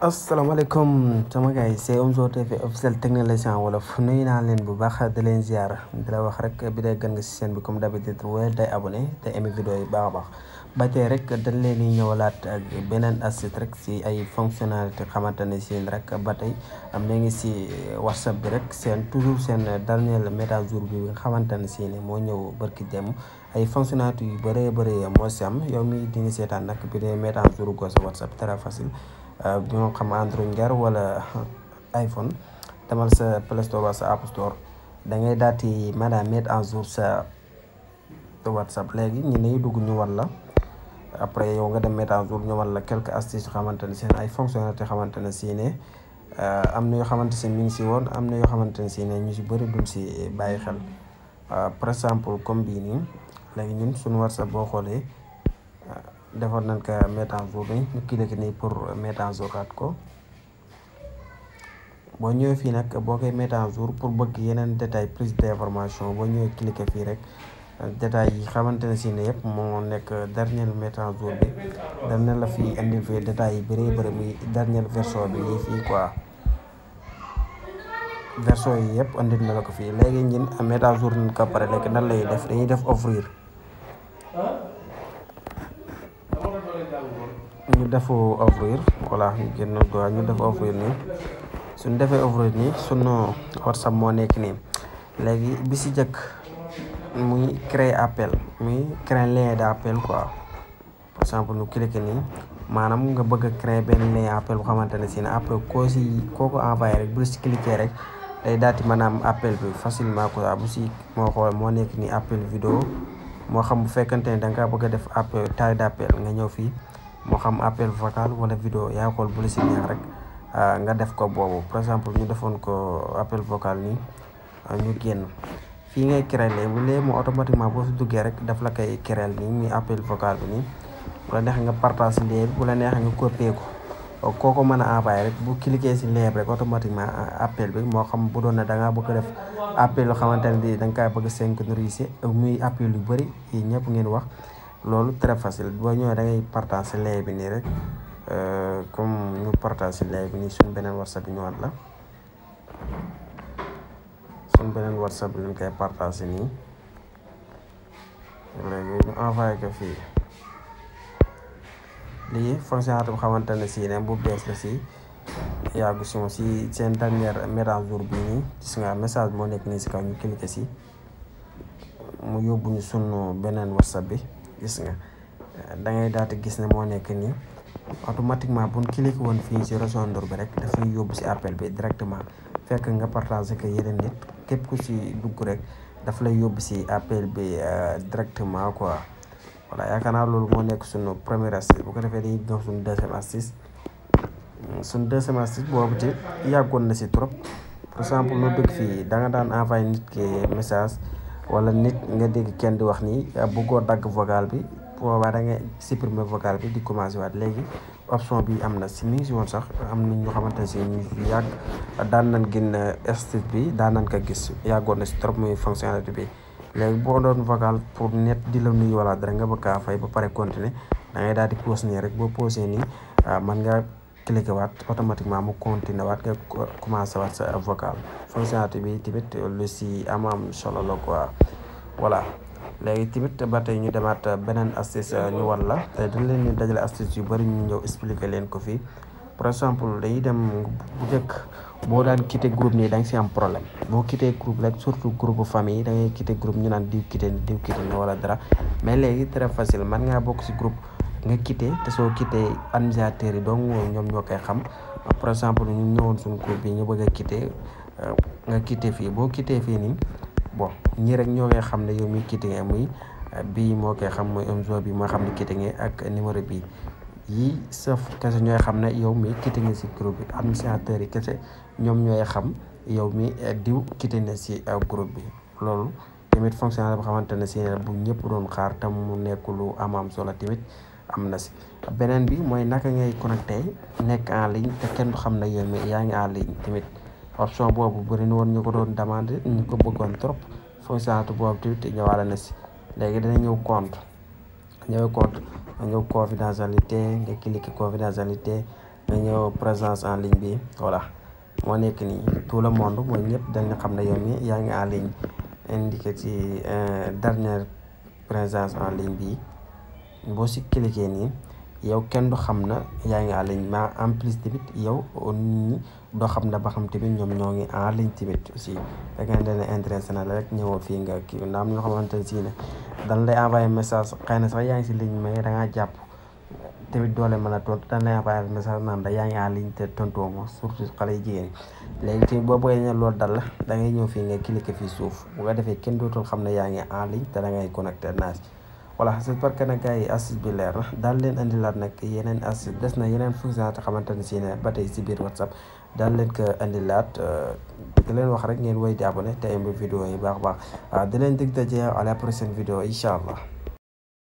asalaamaaleykum sama gars yi c'est Omzo TV officiel technicien wolof nuyu naa leen bu baax di leen ziar di la wax rek bi day gën nga si chaîne bi comme d'habitude wala day abonné te aimé vidéo yi baax a baax ba tey rek dañ leen di ñëwalaat ak beneen astuce rek si ay fonctionnalité xamante ne si rek ba tey am na ngi si whatsapp bi rek seen toujours seen dernier mise à jour bi nga xamante ne si ne moo ñëw barki dem ay fonctionnalité yu bëree bëri moo si am yow mi di nga seetaan nag bi day mise à jour go sa whatsapp très facile bi moo xam Android ngar wala iPhone demal sa Play Store wala sa App Store da ngay daati maanaam mettre en jour sa WhatsApp léegi ñu ne dugg ñu war la après yow nga dem mettre en jour ñu war la quelques astuces yoo xamante ne seen ay fonctionnalités xamante ne si ne am na yoo xamante ne mi ngi si woon am na yoo xamante ne si ne ñu si bëri duñ si bàyyi xel par exemple comme bii nii léegi ñun suñu WhatsApp boo xoolee. defoon nañ ko mettre en jour ni ñu cliquer nii pour mettre en jour at ko boo ñëwee fii nag boo koy mettre en jour pour bëgg yeneen détail plus d'information boo ñëwee cliquer fii rek détails yi xamante ne si ne yëpp moo nekk dernier mettre en jour bi dana la fii indil fii détails yi bëree bëri muy dernière version bi nii fii quoi version yi yëpp andil na la ko fii léegi ñun mettre en jour nañ ko pare léegi nan lay def dañuy def offrir ñu def offrir voilà ñu génn doa ñu def offrir nii suñ defee offrir nii sunu WhatsApp moo nekk nii léegi bi si jëkk muy créer appel muy créer lien d'appel quoi par exemple ñu cliquer nii maanaam nga bëgg a créer benn lien appel bu xamante ne si ne après koo ko envoyé rek bu si cliquer rek day daati maanaam appel bi facilement quoi bu si moo xool moo nekk nii appel vidéo moo xam bu fekkante ne da nga bëgg a def appel taille d'appel nga ñëw fii moo xam appel vocal wala vidéo yaa xool bu la si neex rek nga def ko boobu par exemple ñu defoon ko appel vocal nii ñu génn fii ngay créer bu lee mu automatiquement boo fi duggee rek daf la koy créer nii muy appel vocal bi nii bu la neex nga partage lien bi bu la neex nga copier ko kooko mën a envoyer rek bu cliquer si lien rek automatiquement appel bi moo xam bu doon ne da ngaa bëgg a def appel yoo xamante ne da nga kaa bëgg a synchroniser muy appel yu bëri yi ñëpp ngeen wax loolu très facile boo ñëwee da ngay partager lien bi nii rek comme ñu partager lien bi nii suñ beneen WhatsApp bi ñëwaat la suñ beneen WhatsApp bi lañ koy partager nii léegi ñu envoyé ko fii lii fonctionnalité bu xamante ne si ne bu bees la si yàggu si moom si seen dernière mise à jour bii nii gis nga message moo nekk nii si kaw ñu cliquer si mu yóbbu ñu sunu beneen WhatsApp bi gis nga da ngay daal di gis ne moo nekk nii automatiquement bu ñu cliquer woon fii si rejoindre bi rek dafay yóbbu si appel bi directement fekk nga partager ko yeneen nit képp ku si dugg rek daf lay yóbbu si appel bi directement quoi voilà yaakaar naa loolu moo nekk suñu première astuce bu ko defee dañuy dox suñu deuxième astuce boobu te yàggoon na si trop par exemple nu dëgg fii da nga daan envoyé nit ki message wala nit nga dégg kenn di wax nii bëggoo dagg vocal bi boobaa da ngay supprimer vocal bi di commencer waat léegi option bi am na si mi ngi si woon sax am na ñoo xamante ne si ñu yàgg daan nañ génn astuce bi daan nañ ko gis yàggoon na si trop muy fonctionnalité bi léegi boo doon vocal pour net di la nuyu wala dara nga bëgg kaa fay ba pare continuer da ngay daal di pause nii rek boo posé nii man nga cliquer waat automatiquement mu continuer waat nga commencé waat sa vocal fonctionnalité bi tamit lu si am solo la quoi voilà léegi tamit ba tey ñu demaat beneen astuce ñu war la te dañ leen ñu dajale astuce yu bëri ñu ñëw expliquer leen ko fii par exemple dañuy dem bu njëkk boo daan quitté groupe nii da nga si am problème boo quitté groupe rek surtout groupe famille da ngay quitté groupe ñu naan diw quitté na wala dara mais léegi très facile man ngaa bokk si groupe nga quitté te soo quitté administrateur yi donc ñoom ñoo koy xam par exemple ñu ñëwoon suñu groupe bi ñu bëgg a quitté nga quitté fii boo quitté fii nii bon ñii rek ñoo koy xam ne yow mi quitté nga muy bii moo koy xam mooy Omzo bi moo xam ne quitté nga ak numéro bi yii saf kese ñooy xam ne yow mi quitté nga si groupe bi administrateur yi kese ñoom ñooy xam yow mi diw quitté na si groupe bi loolu tamit fonctionnalité bu xamante ne si bu ñëpp doon xaar tam mu nekk lu am solo tamit am na si beneen bi mooy naka ngay connecté nekk en ligne te kenn du xam ne yow mi yaa ngi en ligne tamit option boobu bëri na woon ñu ko doon demandé ñu ko bëggoon trop fonctionnalité boobu tamit ñëwaale na si léegi dana ñëw compte ñëw confidentialité nga cliquer confidentialité nga ñëw présence en ligne bi voilà moo nekk nii tout le monde mooy ñëpp dañ xam ne yow mi yaa ngi en ligne indiqué ci dernière présence en ligne bi boo si cliquer nii yow kenn du xam na yaa ngi en ligne mais en plus tamit yow nit ñi doo xam ne ba xam tamit ñoom ñoo ngi en ligne tamit aussi da nga leen intéressé na la rek ñëwoo fii nga kii ndax am ñoo xamante ne si ne dañ lay envoyé message xëy na sax yaa ngi si ligne mais da ngaa jàpp tamit doole mën a tontu dañ lay envoyé message naan da yaa ngi en ligne te tontoo ma surtout xale yu jigéen ñi léegi tamit boo bëggee ne loolu dal la da ngay ñëw fii nga cliquer fii suuf bu ko defee kenn dootul xam ne yaa ngi en ligne te da ngay connecté naas voilà j'espère que nag gars yi astuce bi leer na daal leen indilaat nag yeneen astuce des na yeneen fonctionnalité xamante ne si ne ba tey si biir WhatsApp daal leen ko indilaat di leen wax rek ngeen woy di abonné te aimé vidéo yi baax di leen dig daje à la prochaine vidéo incha allah